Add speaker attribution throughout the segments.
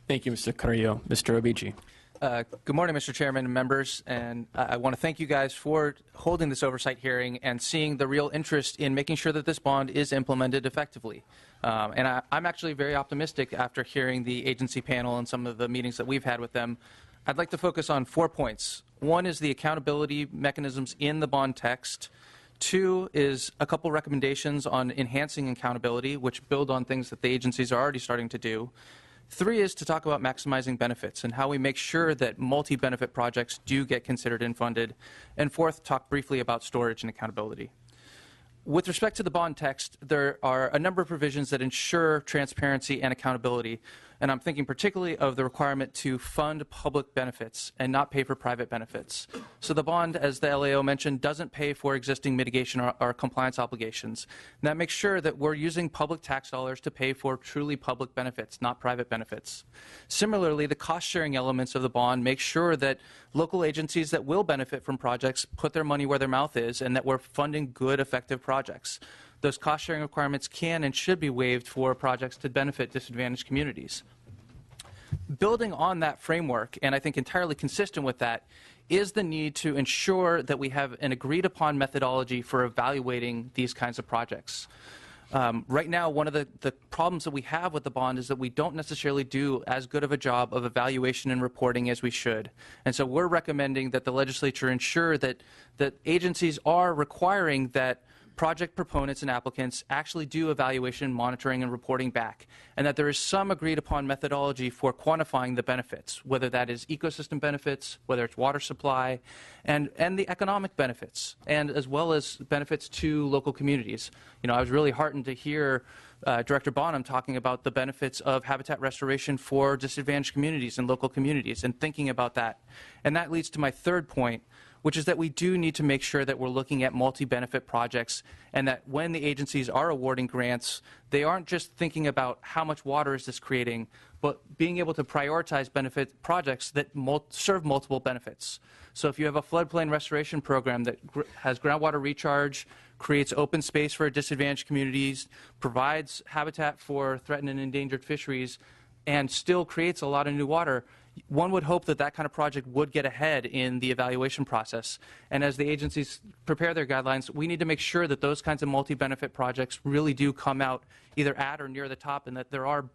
Speaker 1: Thank you, Mr. Carrillo. Mr. Obici.
Speaker 2: Good morning, Mr. Chairman and members, and I want to thank you guys for holding this oversight hearing and seeing the real interest in making sure that this bond is implemented effectively. I'm actually very optimistic after hearing the agency panel and some of the meetings that we've had with them. I'd like to focus on 4 points. One is the accountability mechanisms in the bond text. 2 is a couple recommendations on enhancing accountability, which build on things that the agencies are already starting to do. 3 is to talk about maximizing benefits and how we make sure that multi-benefit projects do get considered and funded. And 4th, talk briefly about storage and accountability. With respect to the bond text, there are a number of provisions that ensure transparency and accountability, and I'm thinking particularly of the requirement to fund public benefits and not pay for private benefits. So the bond, as the LAO mentioned, doesn't pay for existing mitigation or compliance obligations. And that makes sure that we're using public tax dollars to pay for truly public benefits, not private benefits. Similarly, the cost-sharing elements of the bond make sure that local agencies that will benefit from projects put their money where their mouth is and that we're funding good, effective projects. Those cost-sharing requirements can and should be waived for projects to benefit disadvantaged communities. Building on that framework, and I think entirely consistent with that, is the need to ensure that we have an agreed-upon methodology for evaluating these kinds of projects. Right now, one of the problems that we have with the bond is that we don't necessarily do as good of a job of evaluation and reporting as we should. And so we're recommending that the legislature ensure that agencies are requiring that project proponents and applicants actually do evaluation, monitoring, and reporting back, and that there is some agreed-upon methodology for quantifying the benefits, whether that is ecosystem benefits, whether it's water supply, and the economic benefits, and as well as benefits to local communities. You know, I was really heartened to hear Director Bonham talking about the benefits of habitat restoration for disadvantaged communities and local communities, and thinking about that. And that leads to my 3rd point, which is that we do need to make sure that we're looking at multi-benefit projects and that when the agencies are awarding grants, they aren't just thinking about how much water is this creating, but being able to prioritize benefit projects that serve multiple benefits. So if you have a floodplain restoration program that has groundwater recharge, creates open space for disadvantaged communities, provides habitat for threatened and endangered fisheries, and still creates a lot of new water, one would hope that that kind of project would get ahead in the evaluation process. And as the agencies prepare their guidelines, we need to make sure that those kinds of multi-benefit projects really do come out either at or near the top, and that there are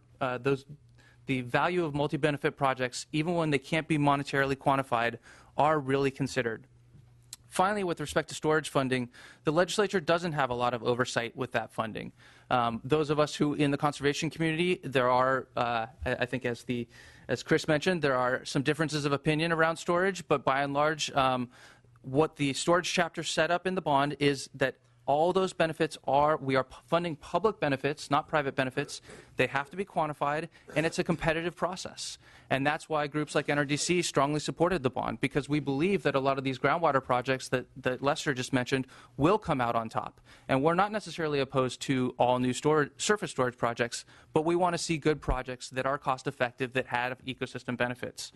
Speaker 2: the value of multi-benefit projects, even when they can't be monetarily quantified, are really considered. Finally, with respect to storage funding, the legislature doesn't have a lot of oversight with that funding. Those of us who in the conservation community, there are, I think as Chris mentioned, there are some differences of opinion around storage, but by and large, what the storage chapter set up in the bond is that all those benefits we are funding public benefits, not private benefits. They have to be quantified, and it's a competitive process. And that's why groups like NRDC strongly supported the bond, because we believe that a lot of these groundwater projects that Lester just mentioned will come out on top. And we're not necessarily opposed to all new surface storage projects, but we want to see good projects that are cost effective, that have ecosystem benefits.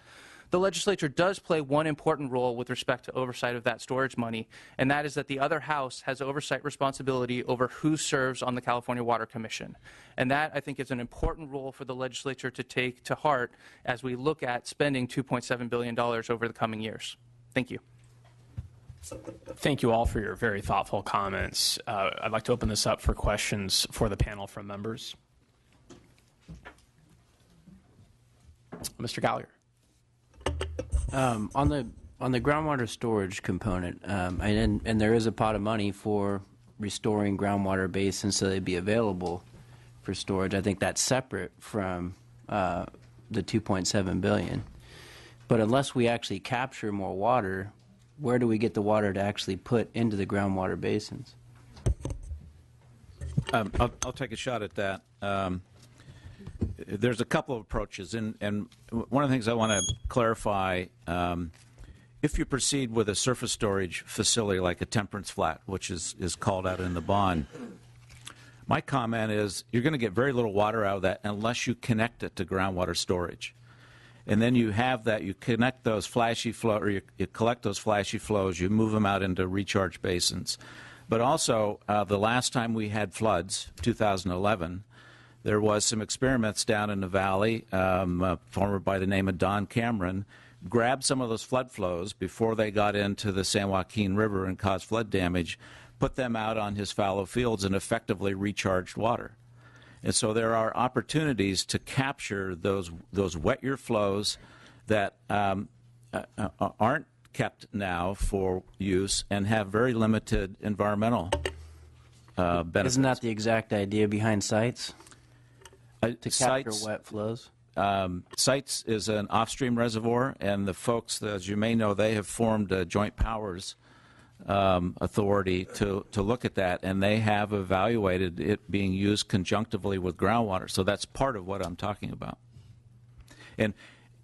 Speaker 2: The legislature does play one important role with respect to oversight of that storage money, and that is that the other house has oversight responsibility over who serves on the California Water Commission. And that, I think, is an important role for the legislature to take to heart as we look at spending $2.7 billion over the coming years. Thank you.
Speaker 1: Thank you all for your very thoughtful comments. I'd like to open this up for questions for the panel from members. Mr. Gallagher.
Speaker 3: On the groundwater storage component, and there is a pot of money for restoring groundwater basins so they'd be available for storage. I think that's separate from the $2.7 billion. But unless we actually capture more water, where do we get the water to actually put into the groundwater basins?
Speaker 4: I'll take a shot at that. There's a couple of approaches, and one of the things I want to clarify, if you proceed with a surface storage facility like a temperance flat, which is called out in the bond, my comment is you're going to get very little water out of that unless you connect it to groundwater storage. And then you have that, you connect those flashy flow, or you collect those flashy flows, you move them out into recharge basins. But also, the last time we had floods, 2011, there was some experiments down in the valley, a farmer by the name of Don Cameron grabbed some of those flood flows before they got into the San Joaquin River and caused flood damage, put them out on his fallow fields and effectively recharged water. And so there are opportunities to capture those wet year flows that aren't kept now for use and have very limited environmental benefits.
Speaker 3: Isn't that the exact idea behind sites? To capture wet flows?
Speaker 4: Sites is an off-stream reservoir, and the folks, as you may know, they have formed a joint powers authority to look at that, and they have evaluated it being used conjunctively with groundwater. So that's part of what I'm talking about. And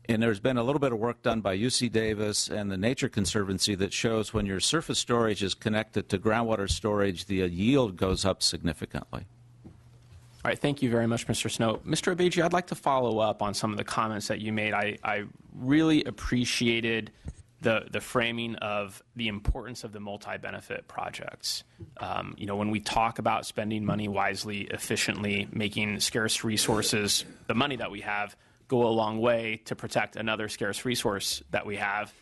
Speaker 4: there's been a little bit of work done by UC Davis and the Nature Conservancy that shows when your surface storage is connected to groundwater storage, the yield goes up significantly.
Speaker 1: All right, thank you very much, Mr. Snow. Mr. Abeji, I'd like to follow up on some of the comments that you made. I really appreciated the framing of the importance of the multi-benefit projects. When we talk about spending money wisely, efficiently, making scarce resources, the money that we have, go a long way to protect another scarce resource that we have,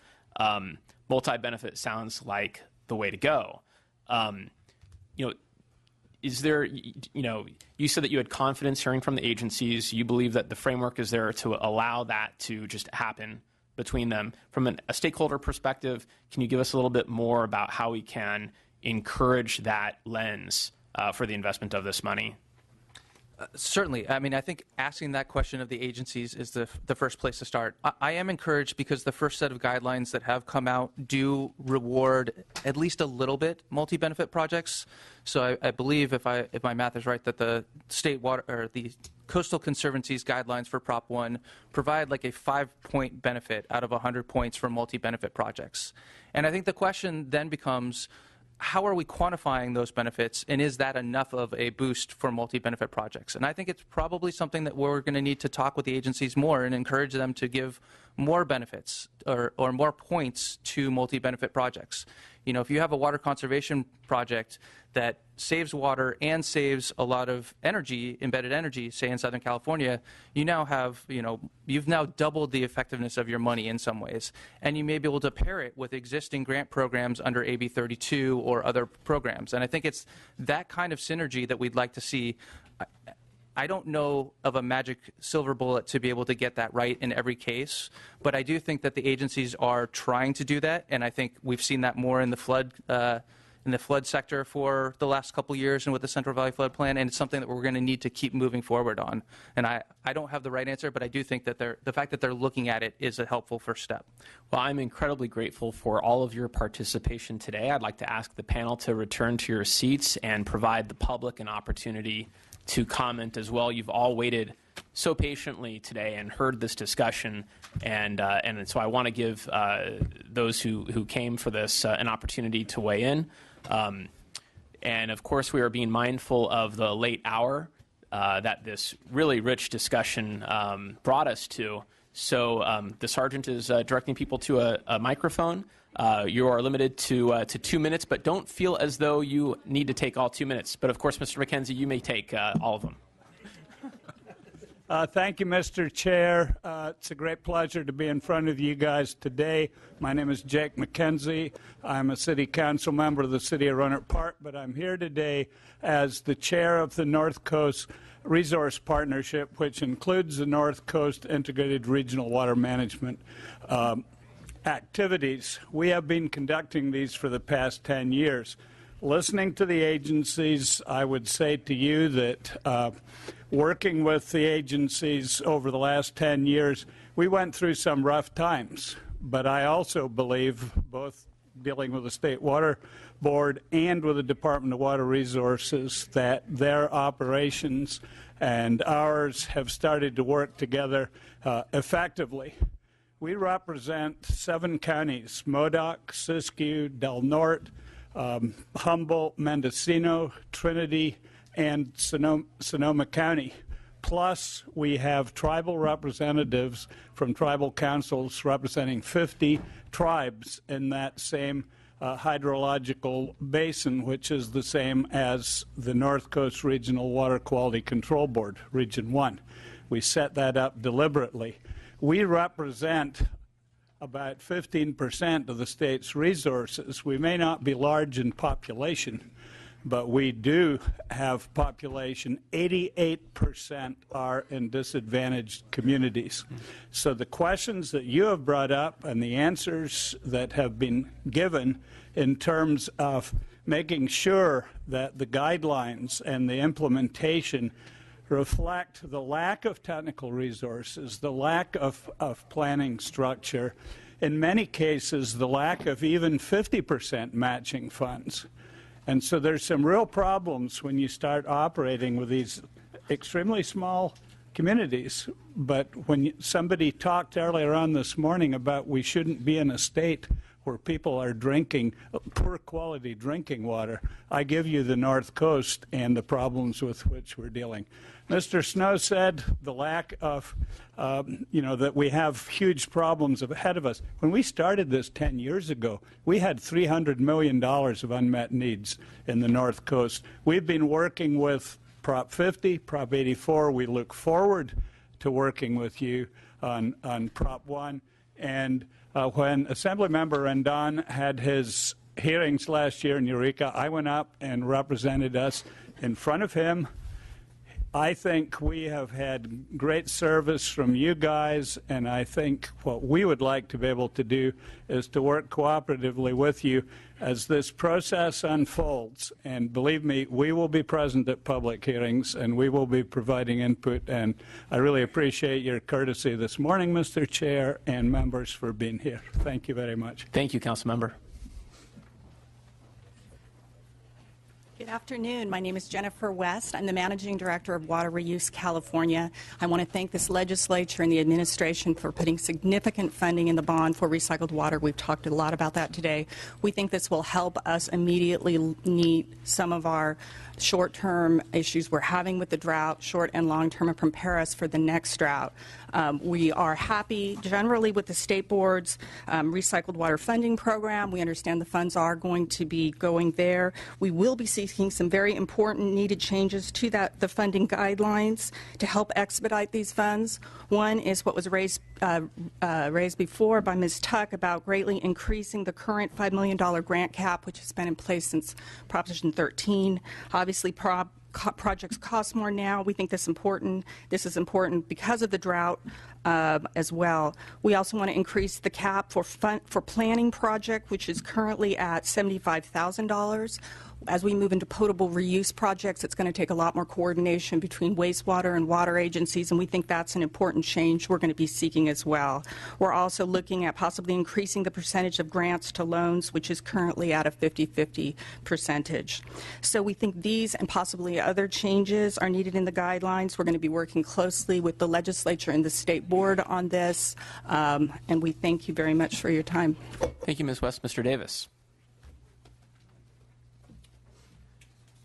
Speaker 1: multi-benefit sounds like the way to go. Is there, you said that you had confidence hearing from the agencies. You believe that the framework is there to allow that to just happen between them. From a stakeholder perspective, can you give us a little bit more about how we can encourage that lens for the investment of this money?
Speaker 2: Certainly. I mean, I think asking that question of the agencies is the first place to start. I am encouraged because the first set of guidelines that have come out do reward at least a little bit multi-benefit projects. So I believe, if my math is right, that the state water or the Coastal Conservancy's guidelines for Prop 1 provide like a 5-point benefit out of 100 points for multi-benefit projects. And I think the question then becomes, how are we quantifying those benefits, and is that enough of a boost for multi-benefit projects? And I think it's probably something that we're going to need to talk with the agencies more and encourage them to give more benefits or more points to multi-benefit projects. If you have a water conservation project that saves water and saves a lot of energy, embedded energy, say in Southern California, you now have, you've now doubled the effectiveness of your money in some ways. And you may be able to pair it with existing grant programs under AB 32 or other programs. And I think it's that kind of synergy that we'd like to see. I don't know of a magic silver bullet to be able to get that right in every case, but I do think that the agencies are trying to do that, and I think we've seen that more in the flood sector for the last couple years and with the Central Valley Flood Plan, and it's something that we're going to need to keep moving forward on. And I don't have the right answer, but I do think that the fact that they're looking at it is a helpful first step.
Speaker 1: Well, I'm incredibly grateful for all of your participation today. I'd like to ask the panel to return to your seats and provide the public an opportunity to comment as well. You've all waited so patiently today and heard this discussion, and so I want to give those who came for this an opportunity to weigh in. And of course, we are being mindful of the late hour that this really rich discussion brought us to. So the sergeant is directing people to a microphone. You are limited to 2 minutes, but don't feel as though you need to take all 2 minutes. But of course, Mr. McKenzie, you may take all of them.
Speaker 5: Thank you, Mr. Chair. It's a great pleasure to be in front of you guys today. My name is Jake McKenzie. I'm a city council member of the city of Roanoke Park, but I'm here today as the chair of the North Coast Resource Partnership, which includes the North Coast Integrated Regional Water Management activities. We have been conducting these for the past 10 years. Listening to the agencies, I would say to you that working with the agencies over the last 10 years, we went through some rough times. But I also believe, both dealing with the State Water Board and with the Department of Water Resources, that their operations and ours have started to work together effectively. We represent 7 counties: Modoc, Siskiyou, Del Norte, Humboldt, Mendocino, Trinity, and Sonoma County. Plus, we have tribal representatives from tribal councils representing 50 tribes in that same hydrological basin, which is the same as the North Coast Regional Water Quality Control Board, Region 1. We set that up deliberately. We represent about 15% of the state's resources. We may not be large in population, but we do have population. 88% are in disadvantaged communities. So the questions that you have brought up and the answers that have been given in terms of making sure that the guidelines and the implementation reflect the lack of technical resources, the lack of planning structure, in many cases the lack of even 50% matching funds. And so there's some real problems when you start operating with these extremely small communities. But when somebody talked earlier on this morning about we shouldn't be in a state where people are drinking poor quality drinking water, I give you the North Coast and the problems with which we're dealing. Mr. Snow said the lack of, that we have huge problems ahead of us. When we started this 10 years ago, we had $300 million of unmet needs in the North Coast. We've been working with Prop 50, Prop 84. We look forward to working with you on Prop 1. And when Assemblymember Rendon had his hearings last year in Eureka, I went up and represented us in front of him. I think we have had great service from you guys, and I think what we would like to be able to do is to work cooperatively with you as this process unfolds. And believe me, we will be present at public hearings, and we will be providing input. And I really appreciate your courtesy this morning, Mr. Chair, and members for being here. Thank you very much.
Speaker 1: Thank you, Councilmember.
Speaker 6: Good afternoon. My name is Jennifer West. I'm the Managing Director of Water Reuse California. I want to thank this legislature and the administration for putting significant funding in the bond for recycled water. We've talked a lot about that today. We think this will help us immediately meet some of our short-term issues we're having with the drought, short and long-term, and prepare us for the next drought. We are happy generally with the State Board's recycled water funding program. We understand the funds are going to be going there. We will be seeking some very important needed changes to the funding guidelines to help expedite these funds. One is what was raised before by Ms. Tuck about greatly increasing the current $5 million grant cap, which has been in place since Proposition 13. Obviously, projects cost more now. We think this is important because of the drought as well. We also want to increase the cap for planning project, which is currently at $75,000. As we move into potable reuse projects, it's going to take a lot more coordination between wastewater and water agencies, and we think that's an important change we're going to be seeking as well. We're also looking at possibly increasing the percentage of grants to loans, which is currently at a 50-50 percentage. So we think these and possibly other changes are needed in the guidelines. We're going to be working closely with the legislature and the State Board on this, and we thank you very much for your time.
Speaker 1: Thank you, Ms. West. Mr. Davis.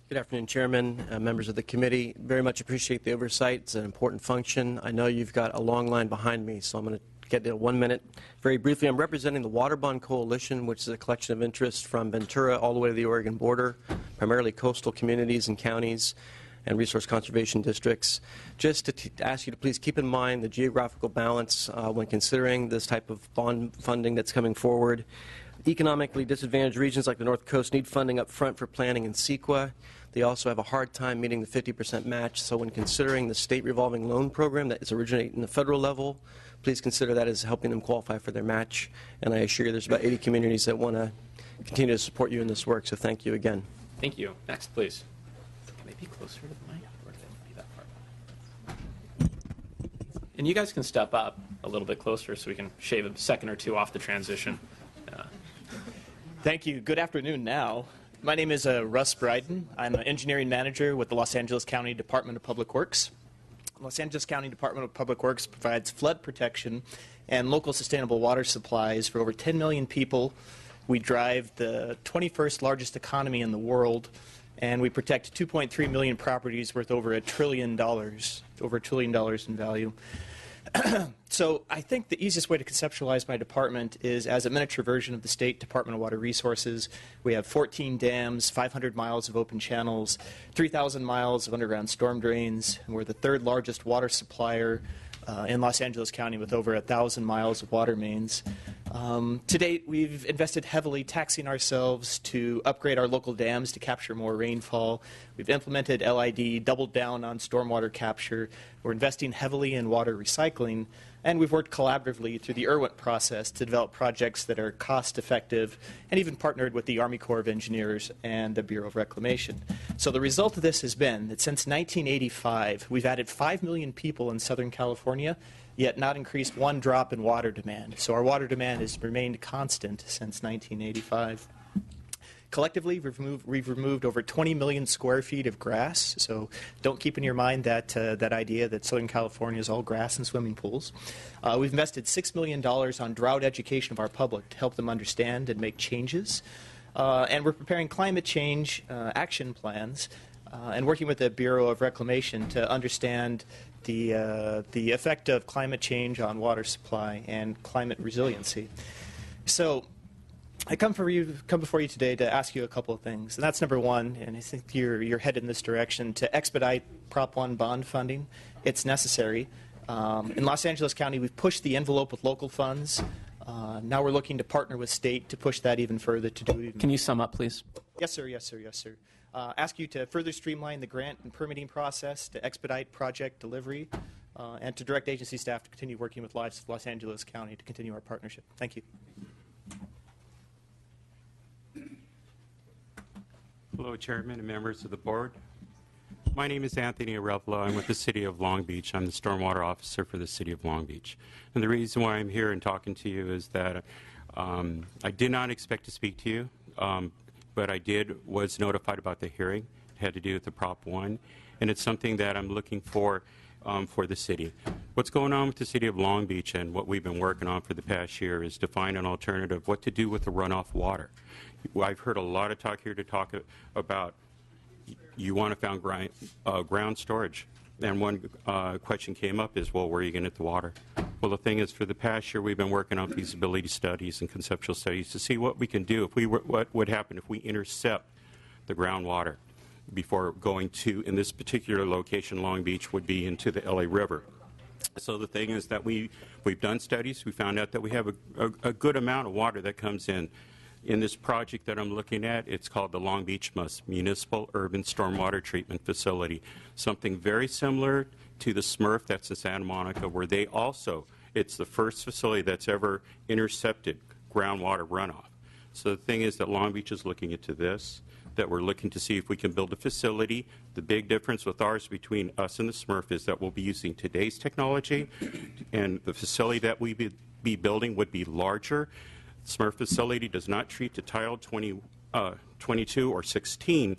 Speaker 7: Good afternoon, Chairman, members of the committee. Very much appreciate the oversight. It's an important function. I know you've got a long line behind me, so I'm going to get to 1 minute. Very briefly, I'm representing the Water Bond Coalition, which is a collection of interests from Ventura all the way to the Oregon border, primarily coastal communities and counties and resource conservation districts. Just to ask you to please keep in mind the geographical balance when considering this type of bond funding that's coming forward. Economically disadvantaged regions like the North Coast need funding up front for planning and CEQA. They also have a hard time meeting the 50% match, so when considering the state revolving loan program that is originating in the federal level, please consider that as helping them qualify for their match. And I assure you there's about 80 communities that want to continue to support you in this work, so thank you again.
Speaker 1: Thank you. Next, please. Can they be closer to the mic, or do they have to be that far? And you guys can step up a little bit closer so we can shave a second or two off the transition.
Speaker 8: Thank you. Good afternoon now. My name is Russ Bryden. I'm an engineering manager with the Los Angeles County Department of Public Works. Los Angeles County Department of Public Works provides flood protection and local sustainable water supplies for over 10 million people. We drive the 21st largest economy in the world, and we protect 2.3 million properties worth over $1 trillion in value. So I think the easiest way to conceptualize my department is as a miniature version of the State Department of Water Resources. We have 14 dams, 500 miles of open channels, 3,000 miles of underground storm drains, and we're the third largest water supplier in Los Angeles County with over 1,000 miles of water mains. To date, we've invested heavily taxing ourselves to upgrade our local dams to capture more rainfall. We've implemented LID, doubled down on stormwater capture. We're investing heavily in water recycling, and we've worked collaboratively through the IRWINT process to develop projects that are cost-effective, and even partnered with the Army Corps of Engineers and the Bureau of Reclamation. So the result of this has been that since 1985, we've added 5 million people in Southern California, yet not increased one drop in water demand. So our water demand has remained constant since 1985. Collectively, we've removed over 20 million square feet of grass. So don't keep in your mind that, that idea that Southern California is all grass and swimming pools. We've invested $6 million on drought education of our public to help them understand and make changes. And we're preparing climate change action plans and working with the Bureau of Reclamation to understand the effect of climate change on water supply and climate resiliency. So I come before you today to ask you a couple of things, and that's number one, and I think you're headed in this direction, to expedite Prop 1 bond funding. It's necessary. In Los Angeles County, we've pushed the envelope with local funds. Now we're looking to partner with state to push that even further to do even.
Speaker 1: Can you sum up, please?
Speaker 8: Yes, sir. Yes, sir. Yes, sir. Ask you to further streamline the grant and permitting process, to expedite project delivery, and to direct agency staff to continue working with Los Angeles County to continue our partnership. Thank you.
Speaker 9: Hello, Chairman and members of the board. My name is Anthony Arevalo. I'm with the City of Long Beach. I'm the Stormwater Officer for the City of Long Beach. And the reason why I'm here and talking to you is that I did not expect to speak to you, but I was notified about the hearing. It had to do with the Prop 1, and it's something that I'm looking for the city. What's going on with the City of Long Beach and what we've been working on for the past year is to find an alternative, what to do with the runoff water. I've heard a lot of talk here to talk about you want to found ground storage. And one question came up is, well, where are you going to get the water? Well, the thing is, for the past year, we've been working on feasibility studies and conceptual studies to see what we can do, what would happen if we intercept the groundwater before going to, in this particular location, Long Beach would be into the LA River. So the thing is that we've done studies. We found out that we have a good amount of water that comes in. In this project that I'm looking at, it's called the Long Beach Municipal Urban Stormwater Treatment Facility, something very similar to the SMRF that's in Santa Monica, where they also, it's the first facility that's ever intercepted groundwater runoff. So the thing is that Long Beach is looking into this, that we're looking to see if we can build a facility. The big difference with ours between us and the SMRF is that we'll be using today's technology, and the facility that we be building would be larger. SMRF facility does not treat to Title 22 or 16,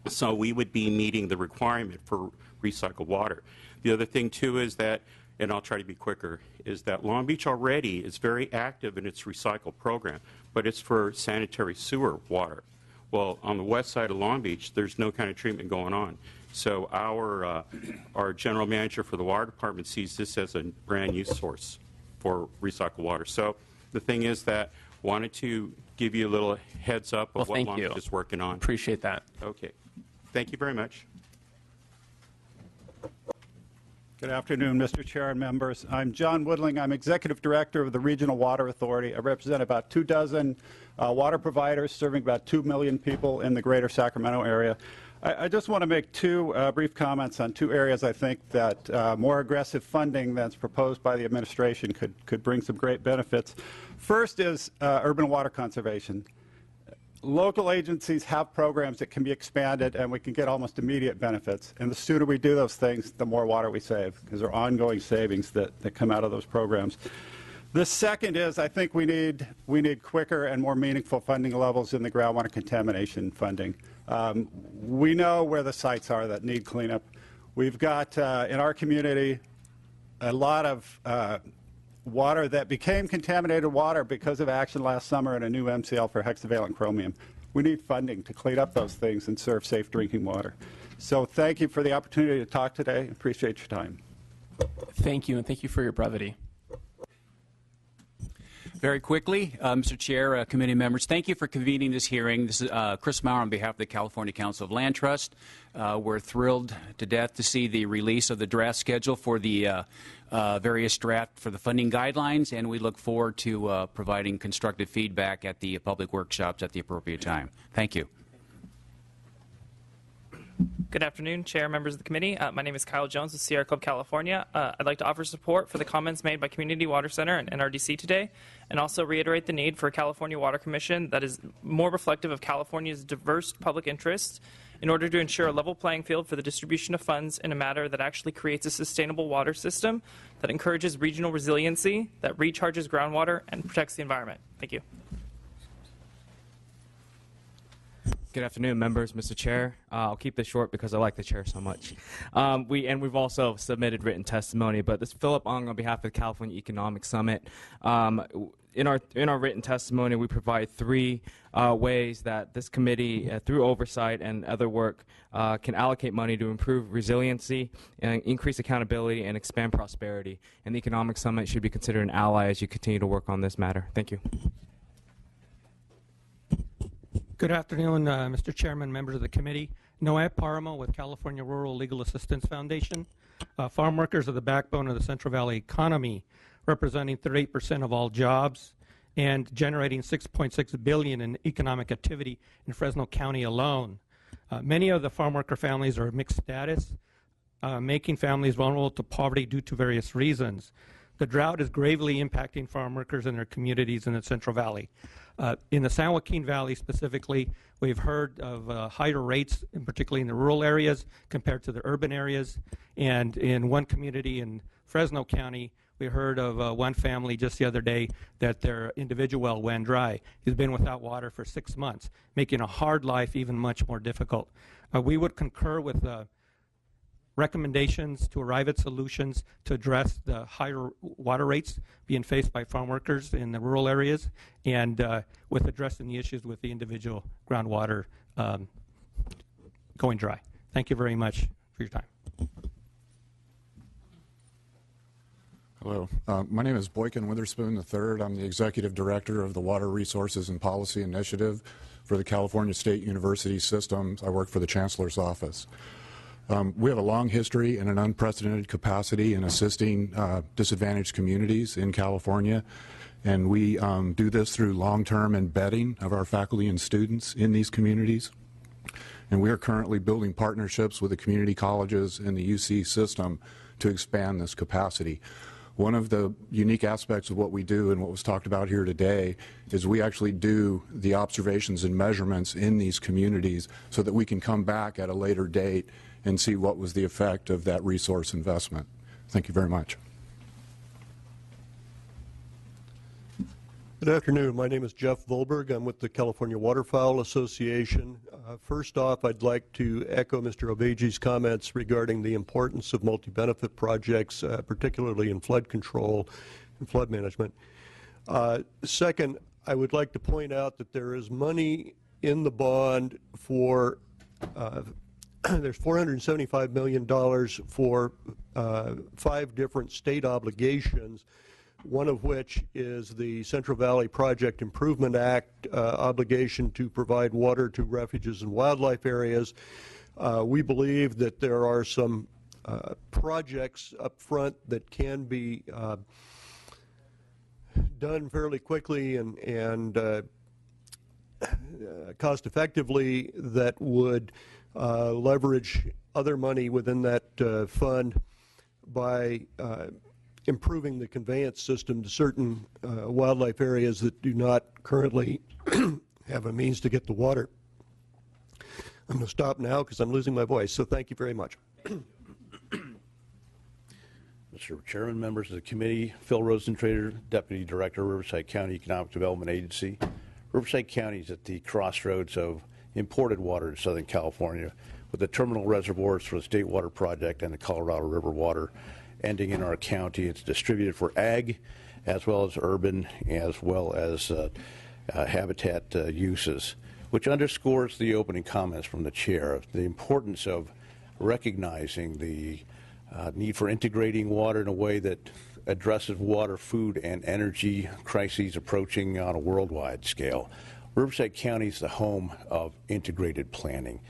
Speaker 9: so we would be meeting the requirement for recycled water. The other thing, too, is that, and I'll try to be quicker, is that Long Beach already is very active in its recycle program, but it's for sanitary sewer water. Well, on the west side of Long Beach, there's no kind of treatment going on. So our general manager for the water department sees this as a brand new source for recycled water. So the thing is that wanted to give you a little heads up of what Long Beach is working on.
Speaker 1: Appreciate that.
Speaker 9: Okay. Thank you very much.
Speaker 5: Good afternoon, Mr. Chair and members. I'm John Woodling. I'm Executive Director of the Regional Water Authority. I represent about 24 water providers serving about 2 million people in the greater Sacramento area. I just want to make two brief comments on two areas I think that more aggressive funding that's proposed by the administration could bring some great benefits. First is urban water conservation. Local agencies have programs that can be expanded, and we can get almost immediate benefits. And the sooner we do those things, the more water we save, because there are ongoing savings that come out of those programs. The second is I think we need quicker and more meaningful funding levels in the groundwater contamination funding. We know where the sites are that need cleanup. We've got in our community a lot of water that became contaminated water because of action last summer in a new MCL for hexavalent chromium. We need funding to clean up those things and serve safe drinking water. So thank you for the opportunity to talk today. Appreciate your time.
Speaker 1: Thank you, and thank you for your brevity.
Speaker 10: Very quickly, Mr. Chair, committee members, thank you for convening this hearing. This is Chris Maurer on behalf of the California Council of Land Trust. We're thrilled to death to see the release of the draft schedule for the various draft for the funding guidelines, and we look forward to providing constructive feedback at the public workshops at the appropriate time. Thank you.
Speaker 11: Good afternoon, Chair, members of the committee. My name is Kyle Jones with Sierra Club, California. I'd like to offer support for the comments made by Community Water Center and NRDC today, and also reiterate the need for a California Water Commission that is more reflective of California's diverse public interests in order to ensure a level playing field for the distribution of funds in a manner that actually creates a sustainable water system that encourages regional resiliency, that recharges groundwater, and protects the environment. Thank you.
Speaker 12: Good afternoon, members, Mr. Chair. I'll keep this short because I like the chair so much. We've also submitted written testimony, but this is Philip Ong on behalf of the California Economic Summit. In our written testimony, we provide three ways that this committee, through oversight and other work, can allocate money to improve resiliency, and increase accountability, and expand prosperity. And the Economic Summit should be considered an ally as you continue to work on this matter. Thank you.
Speaker 13: Good afternoon, Mr. Chairman, members of the committee. Noah Paramo with California Rural Legal Assistance Foundation. Farm workers are the backbone of the Central Valley economy, representing 38% of all jobs and generating $6.6 billion in economic activity in Fresno County alone. Many of the farm worker families are mixed status, making families vulnerable to poverty due to various reasons. The drought is gravely impacting farm workers and their communities in the Central Valley. In the San Joaquin Valley specifically, we've heard of higher rates, particularly in the rural areas compared to the urban areas. And in one community in Fresno County, we heard of one family just the other day that their individual well ran dry. He's been without water for 6 months, making a hard life even much more difficult. We would concur with recommendations to arrive at solutions to address the higher water rates being faced by farm workers in the rural areas, and with addressing the issues with the individual groundwater going dry. Thank you very much for your time.
Speaker 14: Hello. My name is Boykin Witherspoon III. I'm the Executive Director of the Water Resources and Policy Initiative for the California State University Systems. I work for the Chancellor's Office. We have a long history and an unprecedented capacity in assisting disadvantaged communities in California, and we do this through long-term embedding of our faculty and students in these communities. And we are currently building partnerships with the community colleges and the UC system to expand this capacity. One of the unique aspects of what we do and what was talked about here today is we actually do the observations and measurements in these communities so that we can come back at a later date and see what was the effect of that resource investment. Thank you very much.
Speaker 15: Good afternoon. My name is Jeff Volberg. I'm with the California Waterfowl Association. First off, I'd like to echo Mr. Obeji's comments regarding the importance of multi-benefit projects, particularly in flood control and flood management. Second, I would like to point out that there is money in the bond for there's $475 million for 5 different state obligations, one of which is the Central Valley Project Improvement Act obligation to provide water to refuges and wildlife areas. We believe that there are some projects up front that can be done fairly quickly and cost effectively that would leverage other money within that fund by improving the conveyance system to certain wildlife areas that do not currently have a means to get the water. I'm going to stop now because I'm losing my voice, so thank you very much.
Speaker 16: Mr. Chairman, members of the committee, Phil Rosentrader, Deputy Director, Riverside County Economic Development Agency. Riverside County is at the crossroads of imported water in Southern California, with the terminal reservoirs for the State Water Project and the Colorado River water ending in our county. It's distributed for ag as well as urban as well as habitat uses, which underscores the opening comments from the chair, the importance of recognizing the need for integrating water in a way that addresses water, food, and energy crises approaching on a worldwide scale. Riverside County is the home of integrated planning,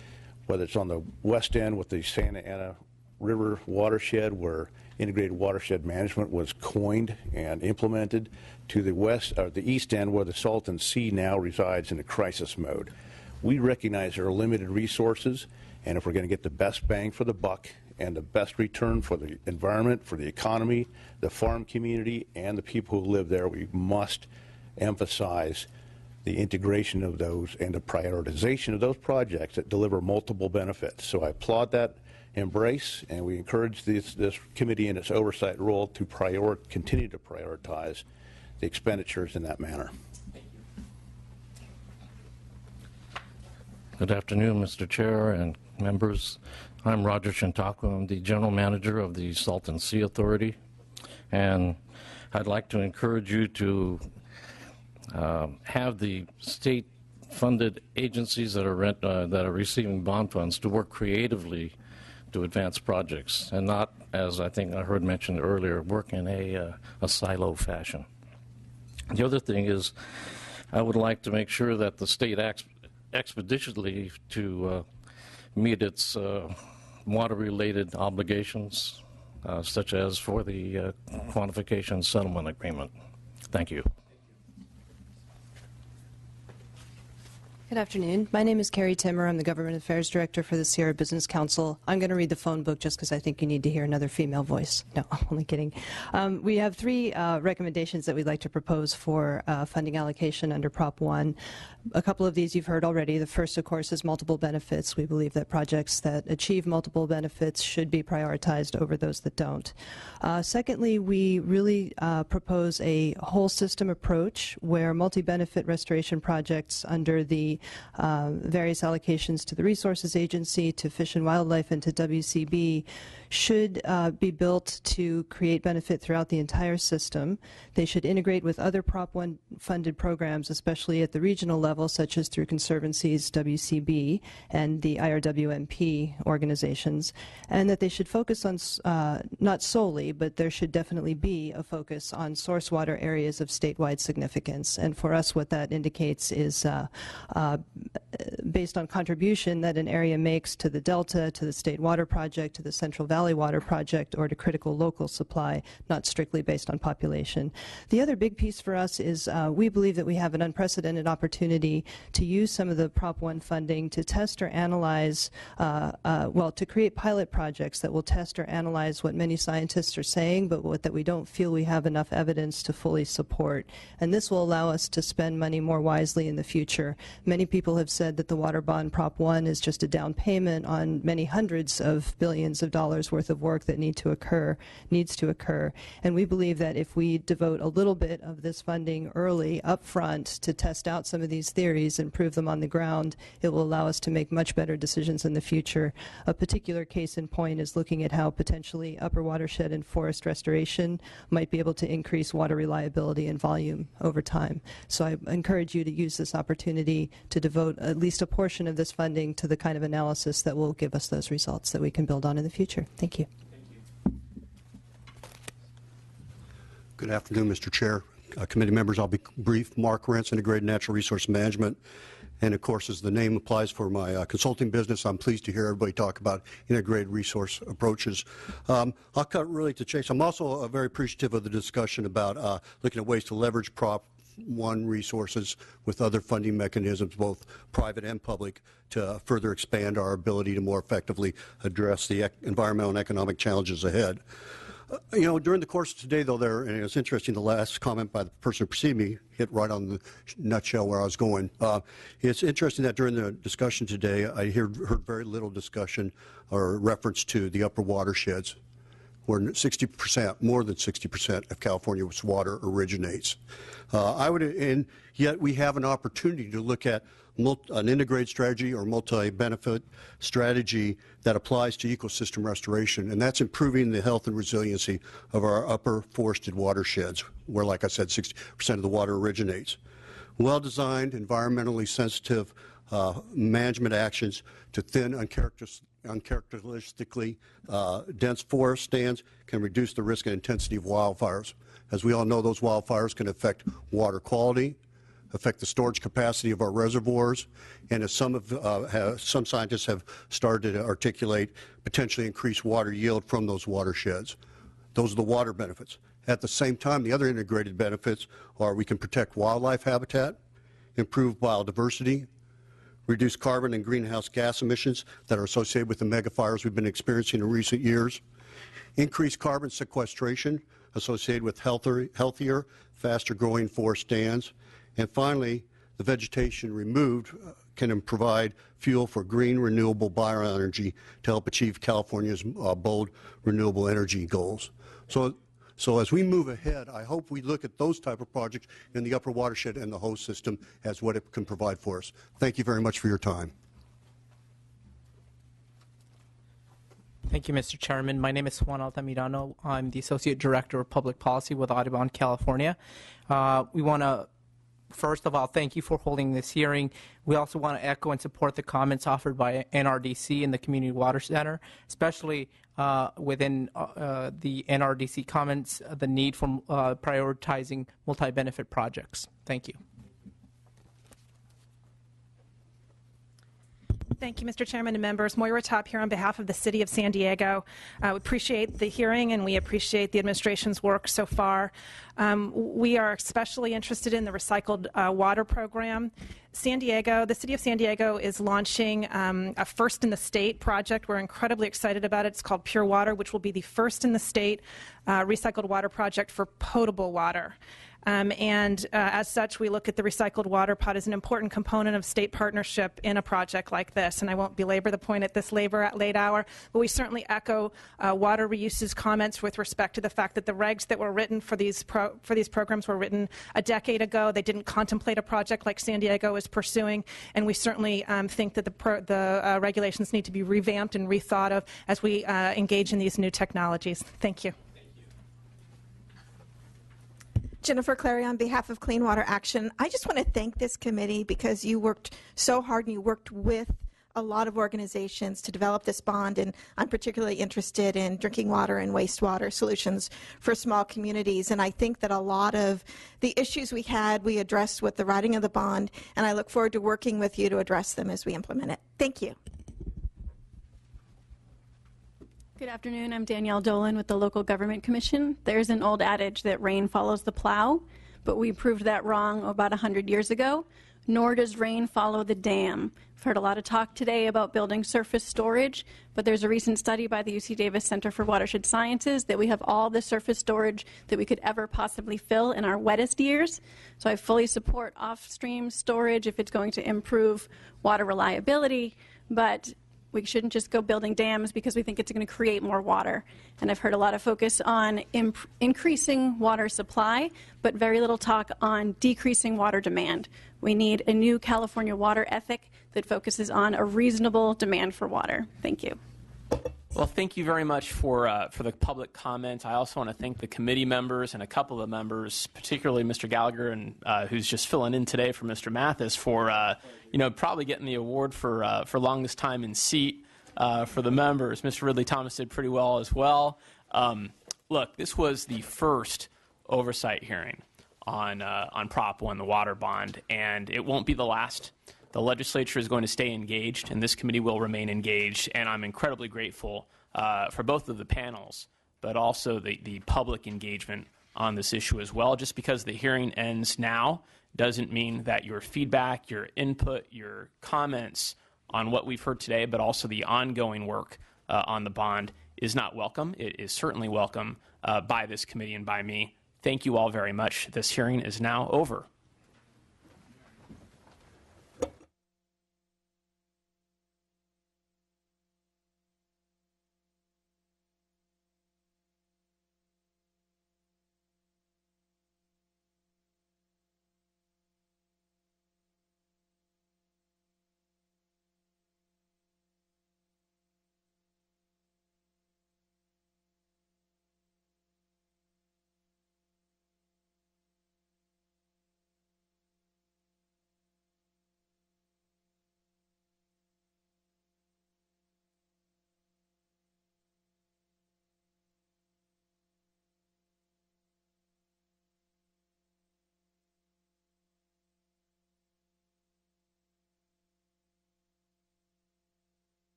Speaker 16: whether it's on the west end with the Santa Ana River watershed, where integrated watershed management was coined and implemented, to the west or the east end, where the Salton Sea now resides in a crisis mode. We recognize there are limited resources, and if we're going to get the best bang for the buck and the best return for the environment, for the economy, the farm community, and the people who live there, we must emphasize the integration of those and the prioritization of those projects that deliver multiple benefits. So I applaud that embrace, and we encourage this committee in its oversight role to continue to prioritize the expenditures in that manner.
Speaker 17: Good afternoon, Mr. Chair and members. I'm Roger Shintaku. I'm the General Manager of the Salton Sea Authority, and I'd like to encourage you to have the state-funded agencies that are receiving bond funds to work creatively to advance projects, and not, as I think I heard mentioned earlier, work in a silo fashion. The other thing is, I would like to make sure that the state acts expeditiously to meet its water-related obligations, such as for the quantification settlement agreement. Thank you.
Speaker 18: Good afternoon. My name is Carrie Timmer. I'm the Government Affairs Director for the Sierra Business Council. I'm going to read the phone book just because I think you need to hear another female voice. No, I'm only kidding. We have three recommendations that we'd like to propose for funding allocation under Prop 1. A couple of these you've heard already. The first, of course, is multiple benefits. We believe that projects that achieve multiple benefits should be prioritized over those that don't. Secondly, we really propose a whole system approach where multi-benefit restoration projects under the various allocations to the Resources Agency, to Fish and Wildlife, and to WCB should be built to create benefit throughout the entire system. They should integrate with other Prop 1 funded programs, especially at the regional level, such as through Conservancy's WCB and the IRWMP organizations, and that they should focus on, not solely, but there should definitely be a focus on source water areas of statewide significance. And for us, what that indicates is based on contribution that an area makes to the Delta, to the State Water Project, to the Central Valley Water Project, or to critical local supply, not strictly based on population. The other big piece for us is we believe that we have an unprecedented opportunity to use some of the Prop 1 funding to test or analyze, to create pilot projects that will test or analyze what many scientists are saying, but what that we don't feel we have enough evidence to fully support. And this will allow us to spend money more wisely in the future. Many people have said that the water bond Prop 1 is just a down payment on many hundreds of billions of dollars worth of work that needs to occur. And we believe that if we devote a little bit of this funding early, up front, to test out some of these theories and prove them on the ground, it will allow us to make much better decisions in the future. A particular case in point is looking at how potentially upper watershed and forest restoration might be able to increase water reliability and volume over time. So I encourage you to use this opportunity to devote at least a portion of this funding to the kind of analysis that will give us those results that we can build on in the future. Thank you.
Speaker 19: Good afternoon, Mr. Chair. Committee members, I'll be brief. Mark Rentz, Integrated Natural Resource Management. And of course, as the name applies for my consulting business, I'm pleased to hear everybody talk about integrated resource approaches. I'll cut really to chase. I'm also very appreciative of the discussion about looking at ways to leverage Prop 1 resources with other funding mechanisms, both private and public, to further expand our ability to more effectively address the environmental and economic challenges ahead. During the course of today, though, and it's interesting, the last comment by the person who preceded me hit right on the nutshell where I was going. It's interesting that during the discussion today, I heard very little discussion or reference to the upper watersheds, where 60%, more than 60% of California's water originates. And yet we have an opportunity to look at an integrated strategy or multi-benefit strategy that applies to ecosystem restoration, and that's improving the health and resiliency of our upper forested watersheds, where, like I said, 60% of the water originates. Well-designed, environmentally sensitive management actions to thin, uncharacteristically dense forest stands can reduce the risk and intensity of wildfires. As we all know, those wildfires can affect water quality, affect the storage capacity of our reservoirs, and as some scientists have started to articulate, potentially increase water yield from those watersheds. Those are the water benefits. At the same time, the other integrated benefits are we can protect wildlife habitat, improve biodiversity, reduce carbon and greenhouse gas emissions that are associated with the megafires we've been experiencing in recent years, increase carbon sequestration associated with healthier, faster growing forest stands, and finally, the vegetation removed can provide fuel for green renewable bioenergy to help achieve California's bold renewable energy goals. So as we move ahead, I hope we look at those type of projects in the upper watershed and the host system as what it can provide for us. Thank you very much for your time.
Speaker 20: Thank you, Mr. Chairman. My name is Juan Altamirano. I'm the Associate Director of Public Policy with Audubon, California. We want to, first of all, thank you for holding this hearing. We also want to echo and support the comments offered by NRDC and the Community Water Center, especially within the NRDC comments, the need for prioritizing multi-benefit projects. Thank you.
Speaker 21: Thank you, Mr. Chairman and members. Moira Top here on behalf of the City of San Diego. We appreciate the hearing and we appreciate the administration's work so far. We are especially interested in the recycled water program. The City of San Diego is launching a first in the state project. We're incredibly excited about it. It's called Pure Water, which will be the first in the state recycled water project for potable water. As such, we look at the recycled water pod as an important component of state partnership in a project like this. And I won't belabor the point at this late hour, but we certainly echo Water Reuse's comments with respect to the fact that the regs that were written for these programs were written a decade ago. They didn't contemplate a project like San Diego is pursuing, and we certainly think that the regulations need to be revamped and rethought of as we engage in these new technologies. Thank you.
Speaker 22: Jennifer Clary on behalf of Clean Water Action. I just want to thank this committee because you worked so hard and you worked with a lot of organizations to develop this bond, and I'm particularly interested in drinking water and wastewater solutions for small communities. And I think that a lot of the issues we addressed with the writing of the bond, and I look forward to working with you to address them as we implement it. Thank you.
Speaker 23: Good afternoon. I'm Danielle Dolan with the Local Government Commission. There's an old adage that rain follows the plow, but we proved that wrong about 100 years ago. Nor does rain follow the dam. I've heard a lot of talk today about building surface storage, but there's a recent study by the UC Davis Center for Watershed Sciences that we have all the surface storage that we could ever possibly fill in our wettest years. So I fully support off-stream storage if it's going to improve water reliability, but we shouldn't just go building dams because we think it's going to create more water. And I've heard a lot of focus on increasing water supply, but very little talk on decreasing water demand. We need a new California water ethic that focuses on a reasonable demand for water. Thank you.
Speaker 1: Well, thank you very much for the public comment. I also want to thank the committee members and a couple of members, particularly Mr. Gallagher, and who's just filling in today for Mr. Mathis, for probably getting the award for longest time in seat for the members. Mr. Ridley Thomas did pretty well as well. Look, this was the first oversight hearing on Prop 1, the water bond, and it won't be the last. The legislature is going to stay engaged, and this committee will remain engaged, and I'm incredibly grateful for both of the panels, but also the public engagement on this issue as well. Just because the hearing ends now doesn't mean that your feedback, your input, your comments on what we've heard today, but also the ongoing work on the bond is not welcome. It is certainly welcome by this committee and by me. Thank you all very much. This hearing is now over.